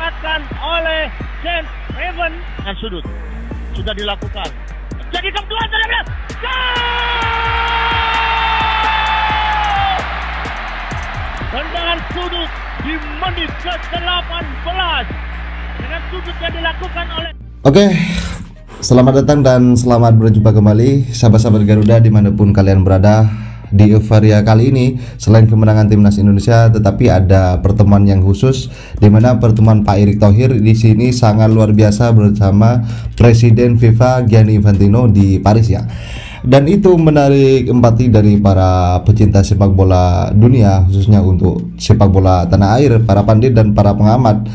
ditempatkan oleh James Raven dan sudut sudah dilakukan. Jadi kebetulan terhadap tendangan sudut di menit ke-18 dengan sudut yang dilakukan oleh. Oke, selamat datang dan selamat berjumpa kembali sahabat-sahabat Garuda dimanapun kalian berada. Di euforia kali ini, selain kemenangan timnas Indonesia, tetapi ada pertemuan yang khusus, di mana pertemuan Pak Erick Thohir di sini sangat luar biasa bersama Presiden FIFA Gianni Infantino di Paris ya. Dan itu menarik empati dari para pecinta sepak bola dunia, khususnya untuk sepak bola tanah air, para pandit dan para pengamat.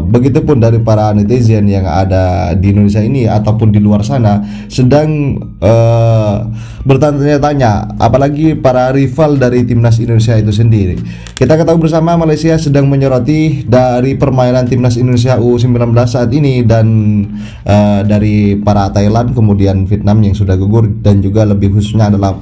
Begitupun dari para netizen yang ada di Indonesia ini ataupun di luar sana sedang bertanya-tanya, apalagi para rival dari timnas Indonesia itu sendiri. Kita ketahui bersama Malaysia sedang menyoroti dari permainan timnas Indonesia U19 saat ini, dan dari para Thailand, kemudian Vietnam yang sudah gugur, dan juga lebih khususnya adalah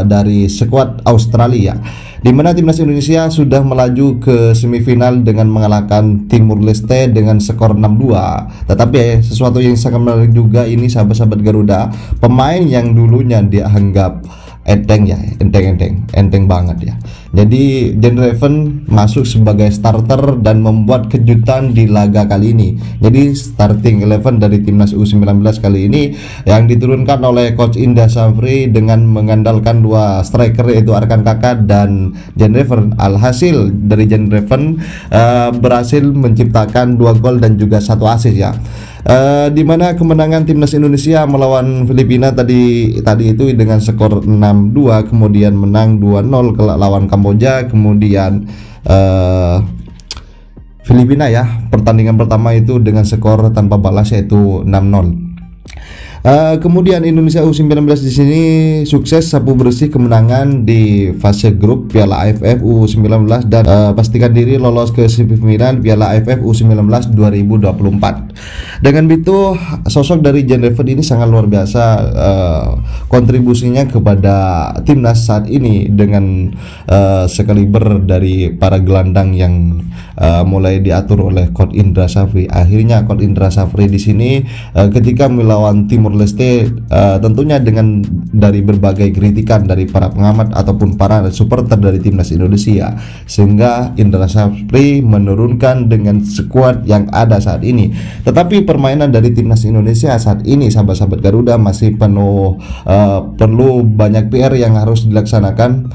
dari skuad Australia, di mana timnas Indonesia sudah melaju ke semifinal dengan mengalahkan Timur Leste dengan skor 6-2. Tetapi sesuatu yang sangat menarik juga ini sahabat-sahabat Garuda, pemain yang dulunya dianggap enteng banget ya. Jadi Jan Raven masuk sebagai starter dan membuat kejutan di laga kali ini. Jadi starting 11 dari timnas U19 kali ini yang diturunkan oleh Coach Indra Shafri dengan mengandalkan dua striker yaitu Arkan Kakak dan Jan Raven. Alhasil dari Jan Raven berhasil menciptakan 2 gol dan juga 1 assist ya. Di mana kemenangan timnas Indonesia melawan Filipina tadi itu dengan skor 6-2, kemudian menang 2-0 ke lawan Kamboja, kemudian Filipina ya, pertandingan pertama itu dengan skor tanpa balas yaitu 6-0. Kemudian Indonesia U19 di sini sukses sapu bersih kemenangan di fase grup Piala AFF U19 dan pastikan diri lolos ke semifinal Piala AFF U19 2024. Dengan itu sosok dari Jan Raven ini sangat luar biasa, kontribusinya kepada timnas saat ini dengan sekaliber dari para gelandang yang mulai diatur oleh Coach Indra Shafri. Akhirnya Coach Indra Shafri di sini ketika melawan Timur Leste tentunya dengan dari berbagai kritikan dari para pengamat ataupun para supporter dari timnas Indonesia, sehingga Indra Shafri menurunkan dengan skuad yang ada saat ini. Tetapi permainan dari timnas Indonesia saat ini sahabat-sahabat Garuda masih penuh perlu banyak PR yang harus dilaksanakan.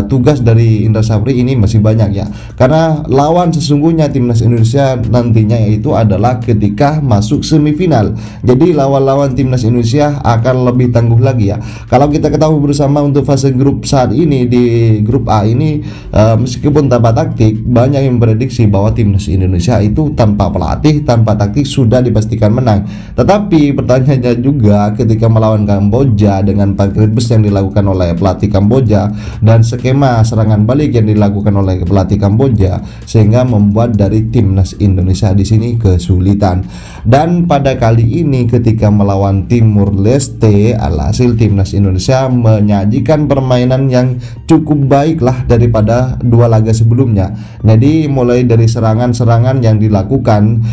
Tugas dari Indra Shafri ini masih banyak ya, karena lawan sesungguhnya timnas Indonesia nantinya yaitu adalah ketika masuk semifinal. Jadi lawan-lawan timnas Indonesia akan lebih tangguh lagi ya. Kalau kita ketahui bersama untuk fase grup saat ini di grup A ini, meskipun tanpa taktik, banyak yang memprediksi bahwa timnas Indonesia itu tanpa pelatih, tanpa taktik sudah dipastikan menang. Tetapi pertanyaannya juga ketika melawan Kamboja dengan parkir bus yang dilakukan oleh pelatih Kamboja dan skema serangan balik yang dilakukan oleh pelatih Kamboja, sehingga membuat dari timnas Indonesia di sini kesulitan. Dan pada kali ini ketika melawan Timur Leste, alhasil timnas Indonesia menyajikan permainan yang cukup baik lah daripada 2 laga sebelumnya. Jadi mulai dari serangan-serangan yang dilakukan,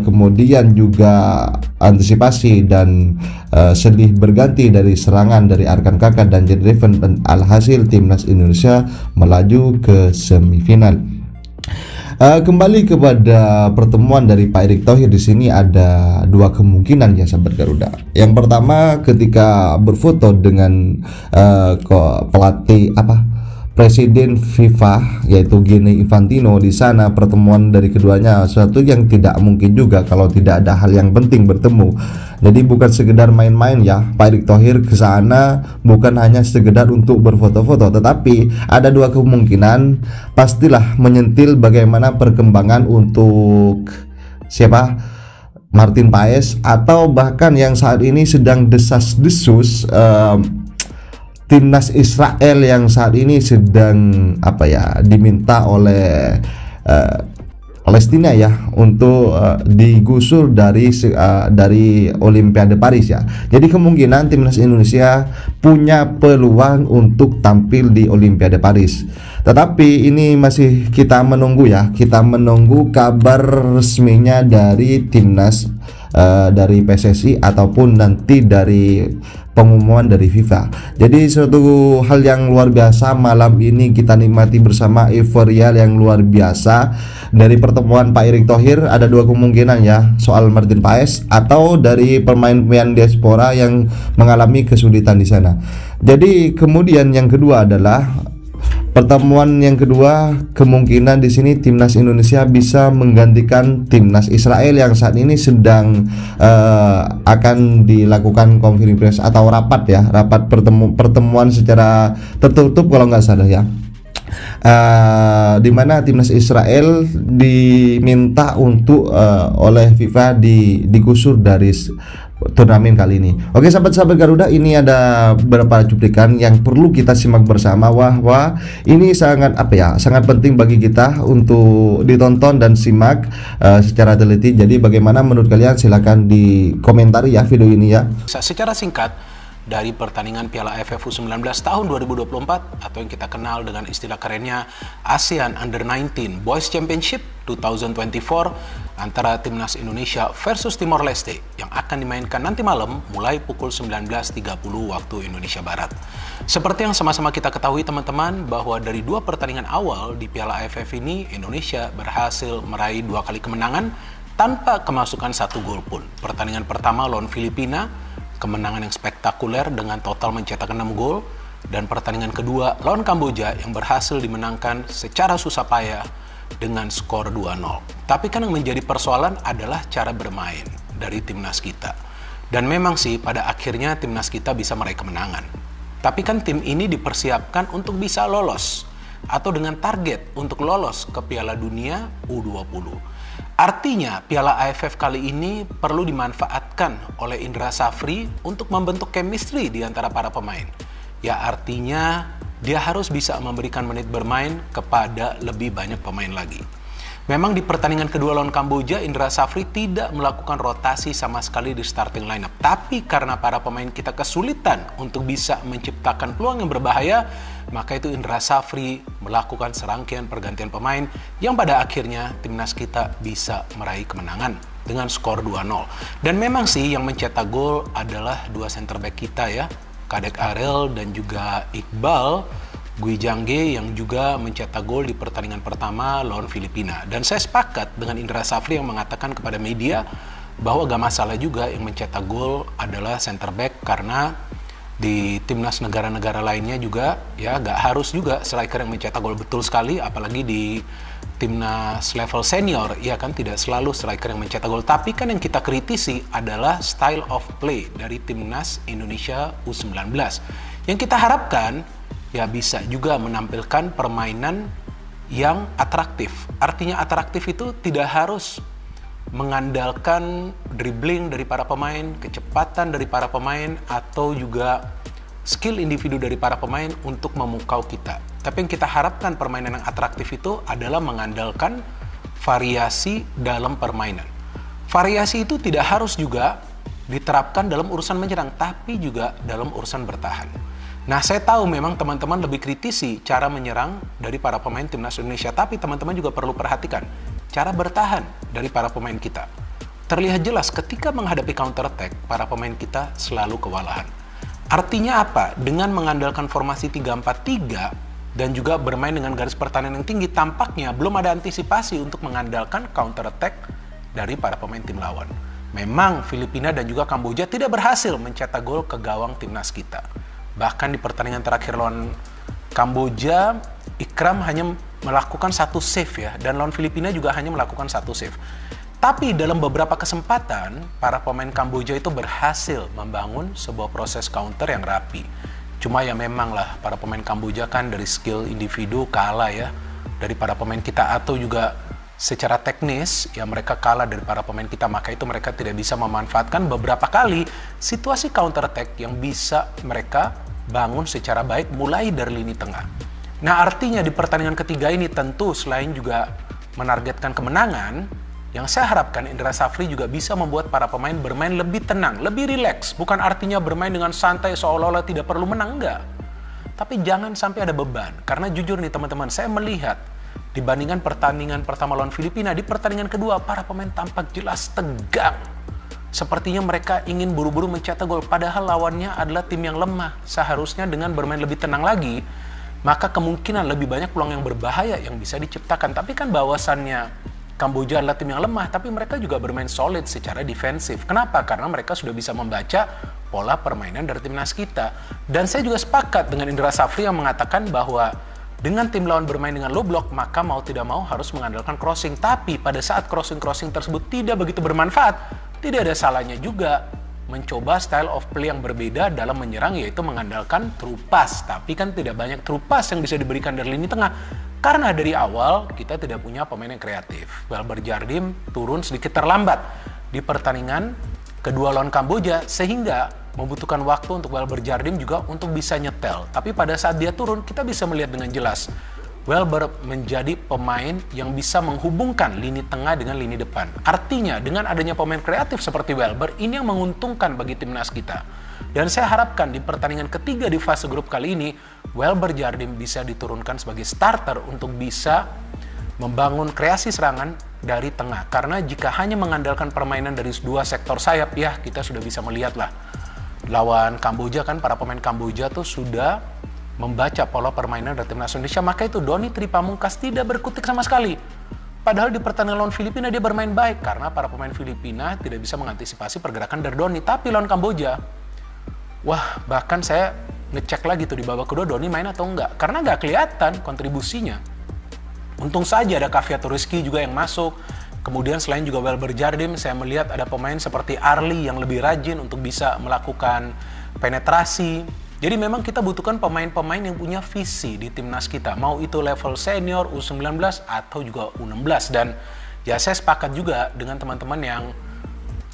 kemudian juga antisipasi dan sedih berganti dari serangan dari Arkan Kakak dan Jan Raven, dan alhasil timnas Indonesia melaju ke semifinal. Kembali kepada pertemuan dari Pak Erick Thohir, di sini ada 2 kemungkinan ya sahabat Garuda. Yang pertama, ketika berfoto dengan pelatih Presiden FIFA yaitu Gianni Infantino di sana, pertemuan dari keduanya sesuatu yang tidak mungkin juga kalau tidak ada hal yang penting bertemu. Jadi bukan sekedar main-main ya, Pak Erick Thohir ke sana bukan hanya sekedar untuk berfoto-foto, tetapi ada 2 kemungkinan. Pastilah menyentil bagaimana perkembangan untuk siapa? Martin Paes, atau bahkan yang saat ini sedang desas-desus timnas Israel yang saat ini sedang diminta oleh Palestina ya untuk digusur dari Olimpiade Paris ya. Jadi kemungkinan timnas Indonesia punya peluang untuk tampil di Olimpiade Paris. Tetapi ini masih kita menunggu ya. Kita menunggu kabar resminya dari timnas, dari PSSI ataupun nanti dari pengumuman dari FIFA. Jadi suatu hal yang luar biasa malam ini kita nikmati bersama, euforia yang luar biasa dari pertemuan Pak Erick Thohir. Ada dua kemungkinan ya, soal Martin Paes atau dari pemain-pemain diaspora yang mengalami kesulitan di sana. Jadi kemudian yang kedua adalah pertemuan yang kedua, kemungkinan di sini timnas Indonesia bisa menggantikan timnas Israel yang saat ini sedang akan dilakukan konferensi pers atau rapat ya, rapat pertemuan secara tertutup kalau nggak salah ya. Di mana timnas Israel diminta untuk oleh FIFA digusur dari turnamen kali ini. Oke sahabat-sahabat Garuda, ini ada beberapa cuplikan yang perlu kita simak bersama. Wah ini sangat sangat penting bagi kita untuk ditonton dan simak secara teliti. Jadi bagaimana menurut kalian, silahkan dikomentari ya video ini ya. Secara singkat, dari pertandingan Piala AFF U19 tahun 2024 atau yang kita kenal dengan istilah kerennya ASEAN Under-19 Boys Championship 2024 antara timnas Indonesia versus Timor Leste yang akan dimainkan nanti malam mulai pukul 19.30 waktu Indonesia Barat. Seperti yang sama-sama kita ketahui teman-teman, bahwa dari dua pertandingan awal di Piala AFF ini Indonesia berhasil meraih 2 kali kemenangan tanpa kemasukan 1 gol pun. Pertandingan pertama lawan Filipina, kemenangan yang spektakuler dengan total mencetak 6 gol, dan pertandingan kedua lawan Kamboja yang berhasil dimenangkan secara susah payah dengan skor 2-0. Tapi kan yang menjadi persoalan adalah cara bermain dari timnas kita. Dan memang sih pada akhirnya timnas kita bisa meraih kemenangan. Tapi kan tim ini dipersiapkan untuk bisa lolos atau dengan target untuk lolos ke Piala Dunia U20. Artinya Piala AFF kali ini perlu dimanfaatkan oleh Indra Safri untuk membentuk chemistry di antara para pemain. Ya artinya dia harus bisa memberikan menit bermain kepada lebih banyak pemain lagi. Memang di pertandingan kedua lawan Kamboja, Indra Safri tidak melakukan rotasi sama sekali di starting lineup. Tapi karena para pemain kita kesulitan untuk bisa menciptakan peluang yang berbahaya, maka itu Indra Safri melakukan serangkaian pergantian pemain yang pada akhirnya timnas kita bisa meraih kemenangan dengan skor 2-0. Dan memang sih yang mencetak gol adalah dua center back kita ya, Kadek Arel dan juga Iqbal Gui Jangge yang juga mencetak gol di pertandingan pertama lawan Filipina. Dan saya sepakat dengan Indra Safri yang mengatakan kepada media bahwa gak masalah juga yang mencetak gol adalah center back, karena di timnas negara-negara lainnya juga ya gak harus juga striker yang mencetak gol. Betul sekali, apalagi di timnas level senior ya kan tidak selalu striker yang mencetak gol. Tapi kan yang kita kritisi adalah style of play dari timnas Indonesia U19 yang kita harapkan ya bisa juga menampilkan permainan yang atraktif. Artinya atraktif itu tidak harus mengandalkan dribbling dari para pemain, kecepatan dari para pemain, atau juga skill individu dari para pemain untuk memukau kita. Tapi yang kita harapkan permainan yang atraktif itu adalah mengandalkan variasi dalam permainan. Variasi itu tidak harus juga diterapkan dalam urusan menyerang, tapi juga dalam urusan bertahan. Nah, saya tahu memang teman-teman lebih kritisi cara menyerang dari para pemain timnas Indonesia, tapi teman-teman juga perlu perhatikan cara bertahan dari para pemain kita. Terlihat jelas ketika menghadapi counter attack, para pemain kita selalu kewalahan. Artinya apa? Dengan mengandalkan formasi 3-4-3 dan juga bermain dengan garis pertahanan yang tinggi, tampaknya belum ada antisipasi untuk mengandalkan counter attack dari para pemain tim lawan. Memang Filipina dan juga Kamboja tidak berhasil mencetak gol ke gawang timnas kita. Bahkan di pertandingan terakhir lawan Kamboja, Ikram hanya melakukan 1 save ya, dan lawan Filipina juga hanya melakukan 1 save. Tapi dalam beberapa kesempatan, para pemain Kamboja itu berhasil membangun sebuah proses counter yang rapi. Cuma ya memang lah, para pemain Kamboja kan dari skill individu kalah ya dari para pemain kita, atau juga secara teknis ya mereka kalah dari para pemain kita, maka itu mereka tidak bisa memanfaatkan beberapa kali situasi counter attack yang bisa mereka bangun secara baik mulai dari lini tengah. Nah artinya di pertandingan ketiga ini tentu selain juga menargetkan kemenangan, yang saya harapkan Indra Safri juga bisa membuat para pemain bermain lebih tenang, lebih rileks. Bukan artinya bermain dengan santai seolah-olah tidak perlu menang, enggak. Tapi jangan sampai ada beban. Karena jujur nih teman-teman, saya melihat dibandingkan pertandingan pertama lawan Filipina, di pertandingan kedua para pemain tampak jelas tegang. Sepertinya mereka ingin buru-buru mencetak gol, padahal lawannya adalah tim yang lemah. Seharusnya dengan bermain lebih tenang lagi, maka kemungkinan lebih banyak peluang yang berbahaya yang bisa diciptakan. Tapi kan bahwasannya Kamboja adalah tim yang lemah, tapi mereka juga bermain solid secara defensif. Kenapa? Karena mereka sudah bisa membaca pola permainan dari timnas kita. Dan saya juga sepakat dengan Indra Safri yang mengatakan bahwa dengan tim lawan bermain dengan low block, maka mau tidak mau harus mengandalkan crossing. Tapi pada saat crossing-crossing tersebut tidak begitu bermanfaat, tidak ada salahnya juga mencoba style of play yang berbeda dalam menyerang, yaitu mengandalkan through pass. Tapi kan tidak banyak through pass yang bisa diberikan dari lini tengah. Karena dari awal kita tidak punya pemain yang kreatif. Welber Jardim turun sedikit terlambat di pertandingan kedua lawan Kamboja, sehingga membutuhkan waktu untuk Welber Jardim juga untuk bisa nyetel. Tapi pada saat dia turun, kita bisa melihat dengan jelas Welber menjadi pemain yang bisa menghubungkan lini tengah dengan lini depan. Artinya dengan adanya pemain kreatif seperti Welber, ini yang menguntungkan bagi timnas kita. Dan saya harapkan di pertandingan ketiga di fase grup kali ini, Welber Jardim bisa diturunkan sebagai starter untuk bisa membangun kreasi serangan dari tengah. Karena jika hanya mengandalkan permainan dari dua sektor sayap, ya kita sudah bisa melihat lah. Lawan Kamboja kan para pemain Kamboja tuh sudah membaca pola permainan dari timnas Indonesia. Maka itu Doni Tripamungkas tidak berkutik sama sekali. Padahal di pertandingan lawan Filipina dia bermain baik karena para pemain Filipina tidak bisa mengantisipasi pergerakan dari Doni. Tapi lawan Kamboja, wah bahkan saya ngecek lagi tuh di babak kedua Doni main atau enggak. Karena nggak kelihatan kontribusinya. Untung saja ada Caviato Rizky juga yang masuk. Kemudian selain juga Welber Jardim, saya melihat ada pemain seperti Arli yang lebih rajin untuk bisa melakukan penetrasi. Jadi memang kita butuhkan pemain-pemain yang punya visi di timnas kita. Mau itu level senior, U19 atau juga U16. Dan ya saya sepakat juga dengan teman-teman yang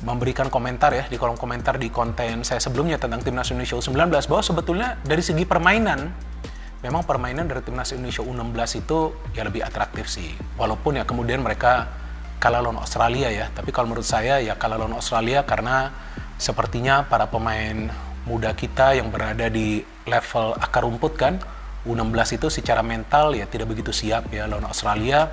memberikan komentar ya di kolom komentar di konten saya sebelumnya tentang timnas Indonesia U19 bahwa sebetulnya dari segi permainan memang permainan dari timnas Indonesia U16 itu ya lebih atraktif sih. Walaupun ya kemudian mereka kalah lawan Australia ya. Tapi kalau menurut saya ya kalah lawan Australia karena sepertinya para pemain muda kita yang berada di level akar rumput kan U16 itu secara mental ya tidak begitu siap ya lawan Australia,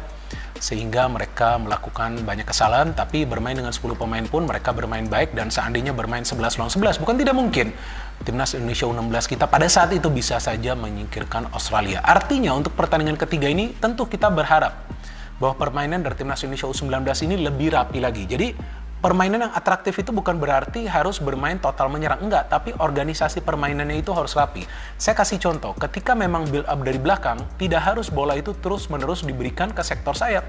sehingga mereka melakukan banyak kesalahan. Tapi bermain dengan 10 pemain pun mereka bermain baik, dan seandainya bermain 11 lawan 11 bukan tidak mungkin timnas Indonesia U16 kita pada saat itu bisa saja menyingkirkan Australia. Artinya untuk pertandingan ketiga ini tentu kita berharap bahwa permainan dari timnas Indonesia U19 ini lebih rapi lagi. Jadi permainan yang atraktif itu bukan berarti harus bermain total menyerang, enggak, tapi organisasi permainannya itu harus rapi. Saya kasih contoh, ketika memang build up dari belakang, tidak harus bola itu terus-menerus diberikan ke sektor sayap.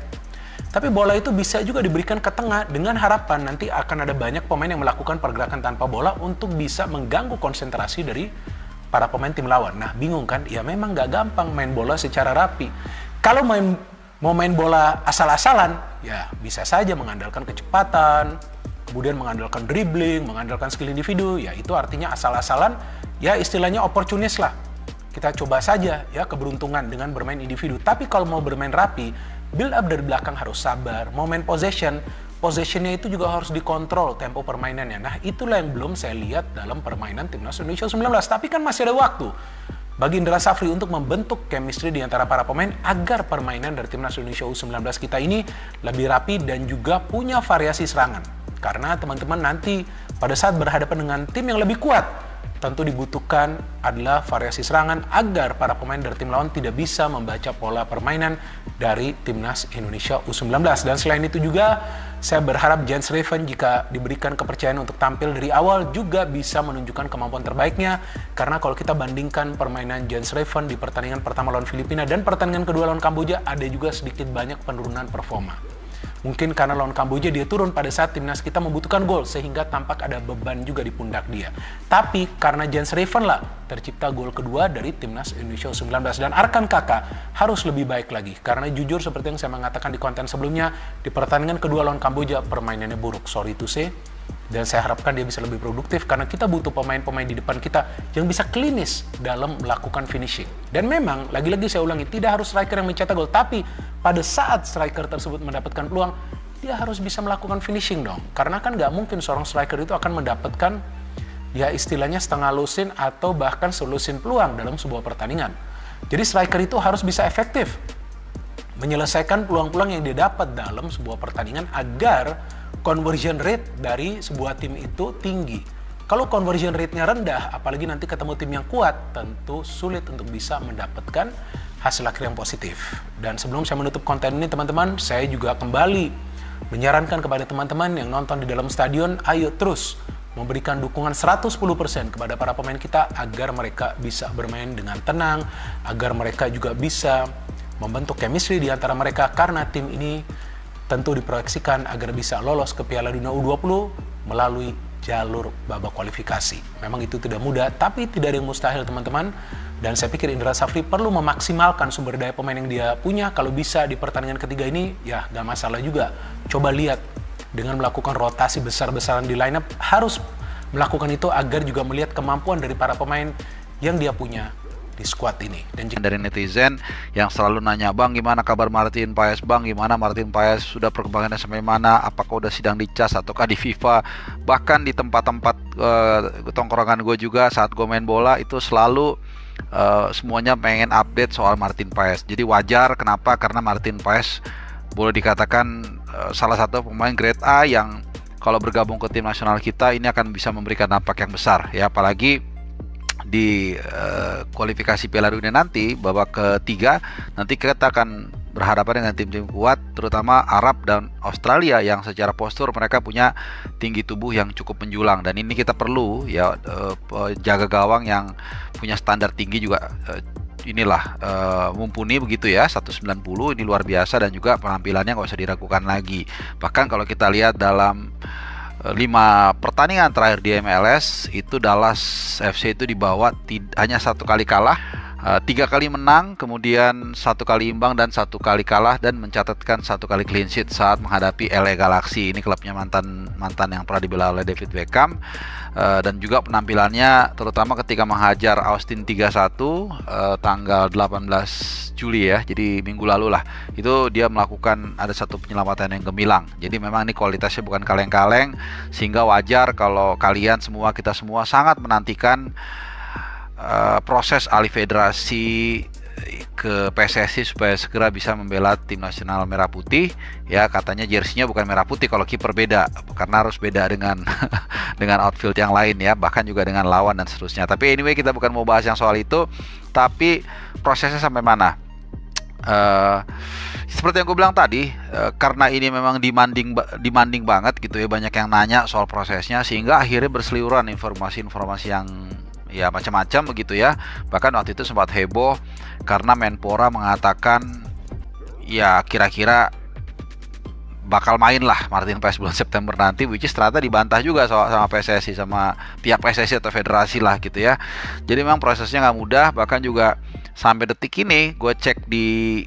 Tapi bola itu bisa juga diberikan ke tengah dengan harapan nanti akan ada banyak pemain yang melakukan pergerakan tanpa bola untuk bisa mengganggu konsentrasi dari para pemain tim lawan. Nah, bingung kan? Ya memang nggak gampang main bola secara rapi. Kalau mau main bola asal-asalan, ya bisa saja mengandalkan kecepatan, kemudian mengandalkan dribbling, mengandalkan skill individu, ya itu artinya asal-asalan, ya istilahnya oportunis lah. Kita coba saja ya keberuntungan dengan bermain individu. Tapi kalau mau bermain rapi, build up dari belakang harus sabar. Mau main possessionnya itu juga harus dikontrol tempo permainannya. Nah itulah yang belum saya lihat dalam permainan timnas Indonesia U19. Tapi kan masih ada waktu bagi Indra Safri untuk membentuk chemistry di antara para pemain agar permainan dari timnas Indonesia U19 kita ini lebih rapi dan juga punya variasi serangan. Karena teman-teman nanti pada saat berhadapan dengan tim yang lebih kuat, tentu dibutuhkan adalah variasi serangan agar para pemain dari tim lawan tidak bisa membaca pola permainan dari timnas Indonesia U19. Dan selain itu juga saya berharap Jens Reven jika diberikan kepercayaan untuk tampil dari awal juga bisa menunjukkan kemampuan terbaiknya. Karena kalau kita bandingkan permainan Jens Reven di pertandingan pertama lawan Filipina dan pertandingan kedua lawan Kamboja, ada juga sedikit banyak penurunan performa. Mungkin karena lawan Kamboja dia turun pada saat timnas kita membutuhkan gol, sehingga tampak ada beban juga di pundak dia. Tapi karena Jens Reven lah tercipta gol kedua dari timnas Indonesia U19. Dan Arkan Kakak harus lebih baik lagi. Karena jujur seperti yang saya mengatakan di konten sebelumnya, di pertandingan kedua lawan Kamboja permainannya buruk. Sorry to say, Dan saya harapkan dia bisa lebih produktif karena kita butuh pemain-pemain di depan kita yang bisa klinis dalam melakukan finishing. Dan memang, lagi-lagi saya ulangi, tidak harus striker yang mencetak gol, tapi pada saat striker tersebut mendapatkan peluang, dia harus bisa melakukan finishing dong. Karena kan nggak mungkin seorang striker itu akan mendapatkan, ya istilahnya setengah lusin atau bahkan selusin peluang dalam sebuah pertandingan. Jadi striker itu harus bisa efektif menyelesaikan peluang-peluang yang dia dapat dalam sebuah pertandingan agar conversion rate dari sebuah tim itu tinggi. Kalau conversion rate-nya rendah, apalagi nanti ketemu tim yang kuat, tentu sulit untuk bisa mendapatkan hasil akhir yang positif. Dan sebelum saya menutup konten ini teman-teman, saya juga kembali menyarankan kepada teman-teman yang nonton di dalam stadion, ayo terus memberikan dukungan 110% kepada para pemain kita agar mereka bisa bermain dengan tenang, agar mereka juga bisa membentuk chemistry di antara mereka, karena tim ini tentu diproyeksikan agar bisa lolos ke Piala Dunia U20 melalui jalur babak kualifikasi. Memang itu tidak mudah, tapi tidak ada yang mustahil teman-teman. Dan saya pikir Indra Safri perlu memaksimalkan sumber daya pemain yang dia punya. Kalau bisa di pertandingan ketiga ini, ya gak masalah juga. Coba lihat, dengan melakukan rotasi besar-besaran di lineup, harus melakukan itu agar juga melihat kemampuan dari para pemain yang dia punya di squad ini. Dan dari netizen yang selalu nanya, Bang gimana kabar Martin Paes, Bang gimana Martin Paes, sudah perkembangannya sampai mana, apakah udah sidang di CAS ataukah di FIFA. Bahkan di tempat-tempat tongkrongan gue juga saat gue main bola itu selalu semuanya pengen update soal Martin Paes. Jadi wajar, kenapa? Karena Martin Paes boleh dikatakan salah satu pemain grade A yang kalau bergabung ke tim nasional kita ini akan bisa memberikan dampak yang besar ya, apalagi di kualifikasi Piala Dunia nanti babak ketiga, nanti kita akan berhadapan dengan tim-tim kuat, terutama Arab dan Australia yang secara postur mereka punya tinggi tubuh yang cukup menjulang, dan ini kita perlu ya jaga gawang yang punya standar tinggi juga. Inilah mumpuni begitu ya, 190 ini luar biasa, dan juga penampilannya nggak usah diragukan lagi. Bahkan kalau kita lihat dalam 5 pertandingan terakhir di MLS itu Dallas FC itu dibawa hanya 1 kali kalah, 3 kali menang, kemudian 1 kali imbang dan 1 kali kalah, dan mencatatkan 1 kali clean sheet saat menghadapi LA Galaxy. Ini klubnya mantan yang pernah dibela oleh David Beckham. Dan juga penampilannya terutama ketika menghajar Austin 3-1 tanggal 18 Juli ya, jadi minggu lalu lah, itu dia melakukan ada satu penyelamatan yang gemilang. Jadi memang ini kualitasnya bukan kaleng-kaleng, sehingga wajar kalau kalian semua, kita semua sangat menantikan proses alih federasi ke PSSI supaya segera bisa membela tim nasional merah putih ya. Katanya jersinya bukan merah putih, kalau kiper beda, karena harus beda dengan dengan outfield yang lain ya, bahkan juga dengan lawan dan seterusnya. Tapi anyway, kita bukan mau bahas yang soal itu, tapi prosesnya sampai mana. Seperti yang gue bilang tadi, karena ini memang demanding banget gitu ya, banyak yang nanya soal prosesnya, sehingga akhirnya berseliweran informasi-informasi yang ya macam-macam begitu ya. Bahkan waktu itu sempat heboh karena Menpora mengatakan ya kira-kira bakal main lah Martin Paes bulan September nanti, which is ternyata dibantah juga sama PSSI, sama pihak PSSI atau federasi lah gitu ya. Jadi memang prosesnya nggak mudah. Bahkan juga sampai detik ini gue cek di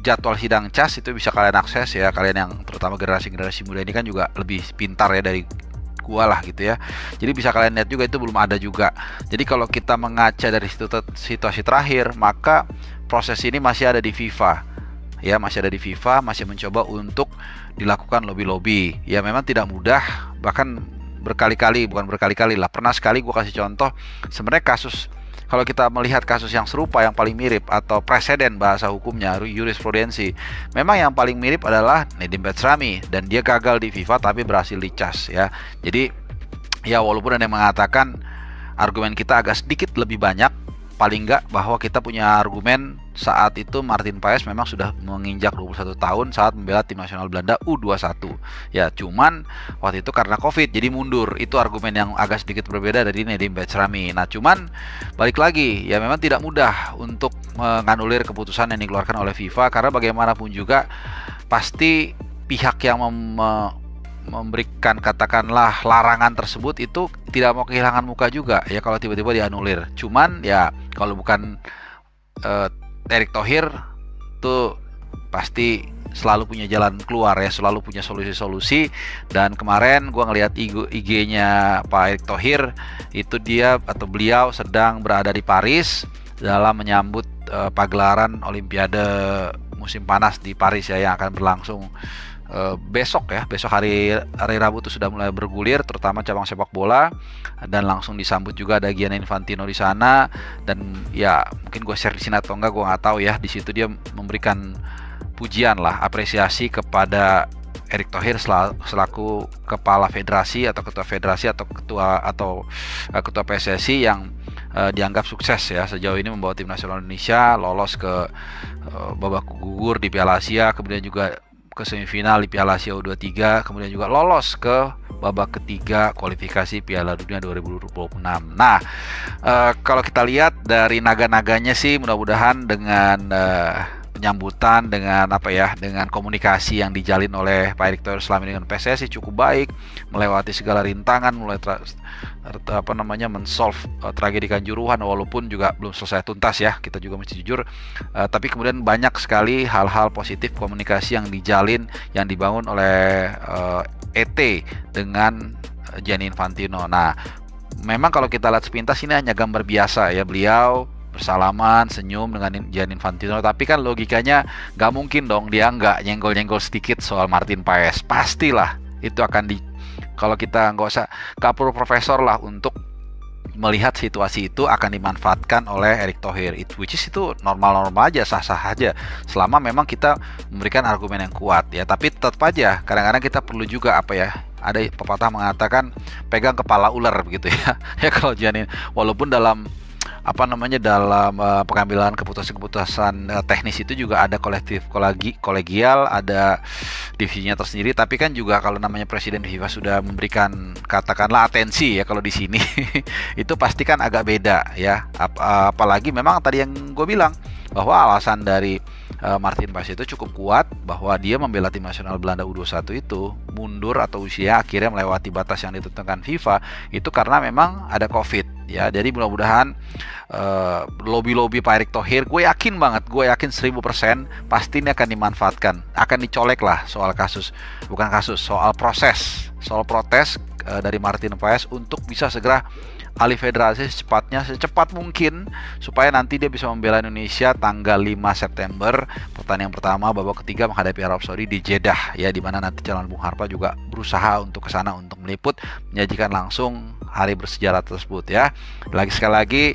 jadwal sidang CAS itu bisa kalian akses ya, kalian yang terutama generasi muda ini kan juga lebih pintar ya dari gua lah gitu ya. Jadi bisa kalian lihat juga itu belum ada juga. Jadi kalau kita mengaca dari situasi terakhir, maka proses ini masih ada di FIFA. Ya, masih ada di FIFA, masih mencoba untuk dilakukan lobby-lobby. Ya memang tidak mudah, bahkan bukan berkali-kali lah. Pernah sekali gua kasih contoh, sebenarnya kasus, kalau kita melihat kasus yang serupa yang paling mirip atau preseden bahasa hukumnya, jurisprudensi, memang yang paling mirip adalah Nedim Betsrami, dan dia gagal di FIFA tapi berhasil di CAS ya. Jadi ya walaupun ada yang mengatakan argumen kita agak sedikit lebih banyak, paling enggak bahwa kita punya argumen saat itu Martin Paes memang sudah menginjak 21 tahun saat membela tim nasional Belanda U21 ya, cuman waktu itu karena Covid jadi mundur. Itu argumen yang agak sedikit berbeda dari Nedim Betsrami. Nah cuman balik lagi ya, memang tidak mudah untuk menganulir keputusan yang dikeluarkan oleh FIFA, karena bagaimanapun juga pasti pihak yang memberikan katakanlah larangan tersebut itu tidak mau kehilangan muka juga ya kalau tiba-tiba dianulir. Cuman ya kalau bukan Erick Thohir tuh pasti selalu punya jalan keluar ya, selalu punya solusi-solusi. Dan kemarin gua ngelihat IG-nya Pak Erick Thohir, itu beliau sedang berada di Paris dalam menyambut pagelaran Olimpiade musim panas di Paris ya, yang akan berlangsung besok hari Rabu itu sudah mulai bergulir, terutama cabang sepak bola, dan langsung disambut juga ada Gianni Infantino di sana. Dan ya mungkin gue share di sini atau enggak gue nggak tahu ya, di situ dia memberikan pujian lah, apresiasi kepada Erick Thohir selaku kepala federasi atau ketua federasi atau ketua PSSI yang dianggap sukses ya sejauh ini membawa tim nasional Indonesia lolos ke babak gugur di Piala Asia, kemudian juga ke semifinal di Piala Asia U23, kemudian juga lolos ke babak ketiga kualifikasi Piala Dunia 2026. Nah, kalau kita lihat dari naga-naganya sih, mudah-mudahan dengan penyambutan, dengan dengan komunikasi yang dijalin oleh Pak Erick Thohir selama ini dengan PSSI cukup baik, melewati segala rintangan, mulai men-solve tragedi Kanjuruhan, walaupun juga belum selesai tuntas ya, kita juga mesti jujur, tapi kemudian banyak sekali hal-hal positif komunikasi yang dijalin, yang dibangun oleh ET dengan Gianni Infantino. Nah, memang kalau kita lihat sepintas ini hanya gambar biasa ya, beliau bersalaman, senyum dengan Gianni Infantino, tapi kan logikanya nggak mungkin dong dia nggak nyenggol-nyenggol sedikit soal Martin Paes. Pastilah itu akan kalau kita nggak perlu profesor lah untuk melihat situasi itu akan dimanfaatkan oleh Erick Thohir, which is itu normal-normal aja, sah-sah aja, selama memang kita memberikan argumen yang kuat ya. Tapi tetap aja kadang-kadang kita perlu juga ada pepatah mengatakan pegang kepala ular begitu ya. Ya kalau Gianni, walaupun dalam pengambilan keputusan teknis itu juga ada kolegial, ada divisinya tersendiri, tapi kan juga kalau namanya presiden FIFA sudah memberikan katakanlah atensi ya, kalau di sini itu pasti kan agak beda ya. Apalagi memang tadi yang gue bilang bahwa alasan dari Martin Paes itu cukup kuat, bahwa dia membela tim nasional Belanda U21 itu mundur atau usia akhirnya melewati batas yang ditentukan FIFA itu karena memang ada COVID ya. Jadi mudah-mudahan lobby Pak Erick Thohir, gue yakin 1000% pasti ini akan dimanfaatkan, akan dicolek lah soal protes dari Martin Paes untuk bisa segera alih federasi secepat mungkin, supaya nanti dia bisa membela Indonesia tanggal 5 September pertandingan pertama babak ketiga menghadapi Arab Saudi di Jeddah ya, di mana nanti calon Bung Harpa juga berusaha untuk ke sana untuk meliput, menyajikan langsung hari bersejarah tersebut ya. Sekali lagi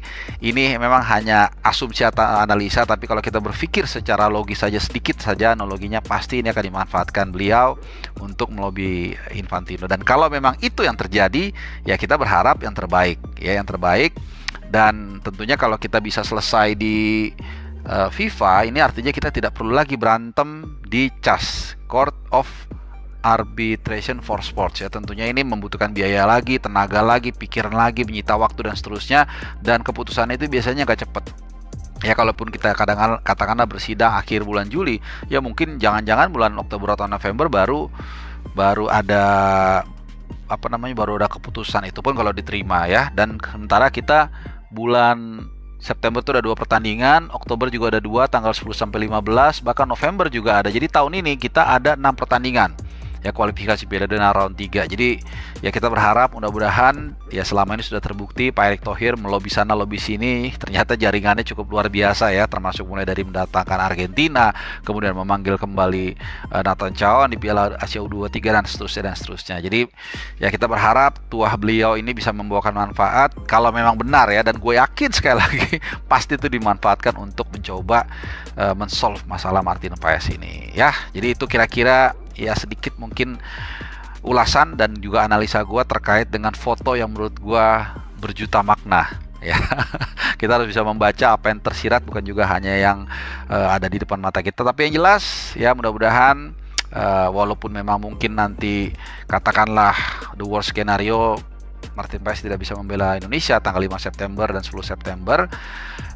ini memang hanya asumsi atau analisa, tapi kalau kita berpikir secara logis saja, sedikit saja analoginya, pasti ini akan dimanfaatkan beliau untuk melobi Infantino. Dan kalau memang itu yang terjadi ya, kita berharap yang terbaik ya, yang terbaik. Dan tentunya kalau kita bisa selesai di FIFA, ini artinya kita tidak perlu lagi berantem di CAS, Court of Arbitration for Sports ya. Tentunya ini membutuhkan biaya lagi, tenaga lagi, pikiran lagi, menyita waktu dan seterusnya, dan keputusan itu biasanya nggak cepet ya. Kalaupun kita katakanlah bersidang akhir bulan Juli ya, mungkin jangan-jangan bulan Oktober atau November baru ada baru ada keputusan, itu pun kalau diterima ya. Dan sementara kita bulan September itu ada 2 pertandingan, Oktober juga ada 2 tanggal 10 sampai 15, bahkan November juga ada. Jadi tahun ini kita ada 6 pertandingan ya, kualifikasi Piala Dunia round 3. Jadi ya kita berharap mudah-mudahan ya, selama ini sudah terbukti Pak Erick Thohir melobi sana lobi sini, ternyata jaringannya cukup luar biasa ya, termasuk mulai dari mendatangkan Argentina, kemudian memanggil kembali Nathan Chaon di Piala Asia U23 dan seterusnya. Jadi ya kita berharap tuah beliau ini bisa membawakan manfaat kalau memang benar ya, dan gue yakin sekali lagi pasti itu dimanfaatkan untuk mencoba men-solve masalah Martin Paes ini ya. Jadi itu kira-kira ya sedikit mungkin ulasan dan juga analisa gue terkait dengan foto yang menurut gue berjuta makna ya. Kita harus bisa membaca apa yang tersirat, bukan juga hanya yang ada di depan mata kita. Tapi yang jelas ya, mudah-mudahan walaupun memang mungkin nanti katakanlah the worst scenario Martin Paes tidak bisa membela Indonesia tanggal 5 September dan 10 September,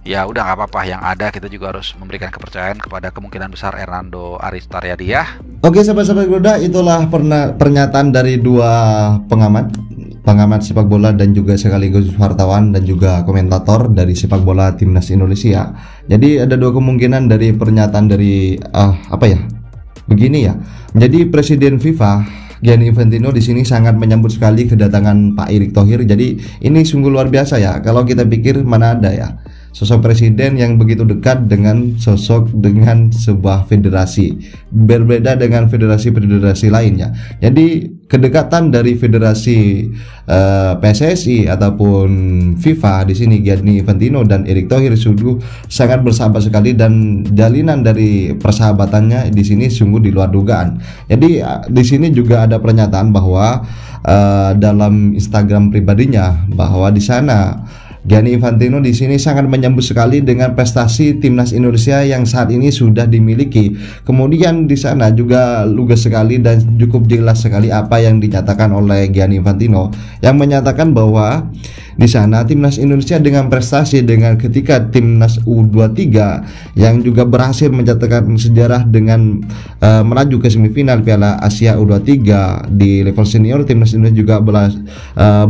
ya udah nggak apa-apa. Yang ada kita juga harus memberikan kepercayaan kepada kemungkinan besar Hernando Aristaryadi ya. Oke sahabat-sahabat Garuda, itulah pernyataan dari dua pengamat pengamat sepak bola dan juga sekaligus wartawan dan juga komentator dari sepak bola timnas Indonesia. Jadi ada dua kemungkinan dari pernyataan dari begini ya. Jadi Presiden FIFA Gianni Infantino di sini sangat menyambut sekali kedatangan Pak Erick Thohir. Jadi ini sungguh luar biasa ya. Kalau kita pikir mana ada ya sosok presiden yang begitu dekat dengan sebuah federasi, berbeda dengan federasi-federasi lainnya. Jadi kedekatan dari federasi PSSI ataupun FIFA di sini Gianni Infantino dan Erick Thohir sungguh sangat bersahabat sekali, dan jalinan dari persahabatannya di sini sungguh di luar dugaan. Jadi di sini juga ada pernyataan bahwa dalam Instagram pribadinya bahwa di sana Gianni Infantino di sini sangat menyambut sekali dengan prestasi timnas Indonesia yang saat ini sudah dimiliki. Kemudian di sana juga lugas sekali dan cukup jelas sekali apa yang dinyatakan oleh Gianni Infantino, yang menyatakan bahwa di sana timnas Indonesia dengan prestasi dengan ketika timnas U23 yang juga berhasil mencatatkan sejarah dengan melaju ke semifinal Piala Asia U23 di level senior. Timnas Indonesia juga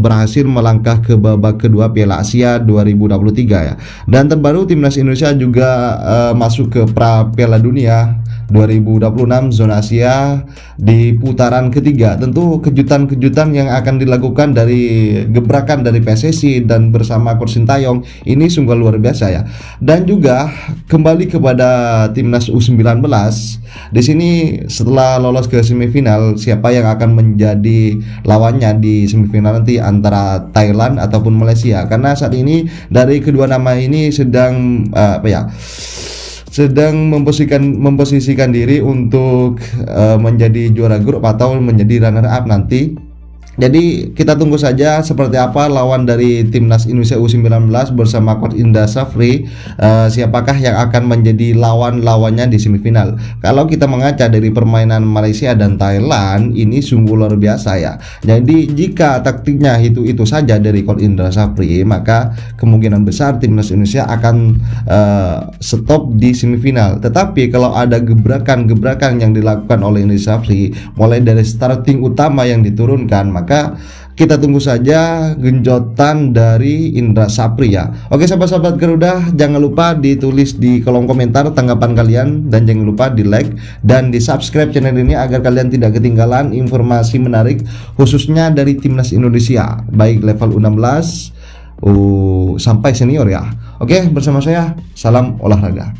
berhasil melangkah ke babak kedua Piala Asia 2023 ya. Dan terbaru timnas Indonesia juga masuk ke Piala Dunia 2026 zona Asia di putaran ketiga. Tentu kejutan-kejutan yang akan dilakukan dari gebrakan dari PSSI dan bersama Coach Sintayong ini sungguh luar biasa ya. Dan juga kembali kepada timnas U19 di sini setelah lolos ke semifinal, siapa yang akan menjadi lawannya di semifinal nanti antara Thailand ataupun Malaysia, karena saat ini dari kedua nama ini sedang memposisikan diri untuk menjadi juara grup atau menjadi runner up nanti. Jadi kita tunggu saja seperti apa lawan dari timnas Indonesia U19 bersama Coach Indra Safri, siapakah yang akan menjadi lawan-lawannya di semifinal. Kalau kita mengaca dari permainan Malaysia dan Thailand ini sungguh luar biasa ya. Jadi jika taktiknya itu saja dari Coach Indra Safri, maka kemungkinan besar timnas Indonesia akan stop di semifinal. Tetapi kalau ada gebrakan-gebrakan yang dilakukan oleh Indra Safri mulai dari starting utama yang diturunkan, maka kita tunggu saja genjotan dari Indra Safri ya. Oke sahabat-sahabat Garuda, jangan lupa ditulis di kolom komentar tanggapan kalian, dan jangan lupa di like dan di subscribe channel ini agar kalian tidak ketinggalan informasi menarik khususnya dari timnas Indonesia baik level U16 sampai senior ya. Oke, bersama saya, salam olahraga.